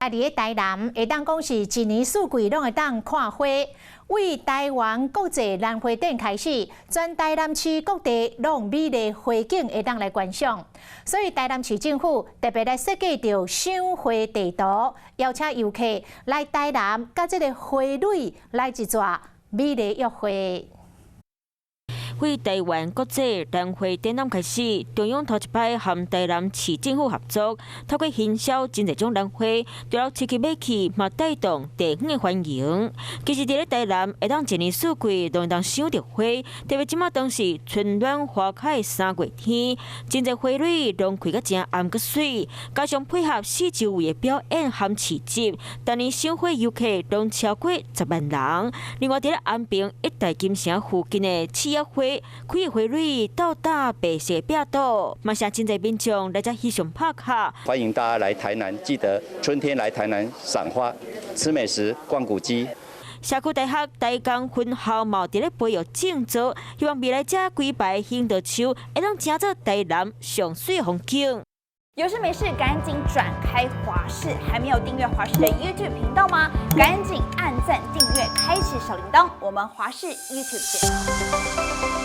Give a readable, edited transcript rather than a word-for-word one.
伫咧台南，会当讲是一年四季拢会当看花。为台湾国际兰花展开始，全台南市各地拢有美丽花景会当来观赏。所以台南市政府特别来设计着赏花地图，邀请游客来台南，甲这个花蕊来一撮美丽约会。为台湾国际兰花展览开始，中央头一摆和台南市政府合作，透过行销真侪种兰花，除了刺激买气，嘛带动地方的欢迎。其实伫咧台南，会当一年四季都会当赏到花，特别即马当是春暖花开的3月天，真侪花蕊拢开甲正暗个水，加上配合四周围的表演和市集，当年赏花游客拢超过10万人。另外，伫咧安平一带金城附近的刺叶花。开的花蕊到达白色壁岛，嘛是真侪民众来遮翕相拍卡。欢迎大家来台南，记得春天来台南赏花、吃美食、逛古迹。社区大学台工分校嘛伫咧培育证照，希望未来遮规排行道树会当成做台南上水的风景。有事没事赶紧转开华视，还没有订阅华视的 YouTube 频道吗？赶紧按赞、订阅、开启小铃铛，我们华视 YouTube 见。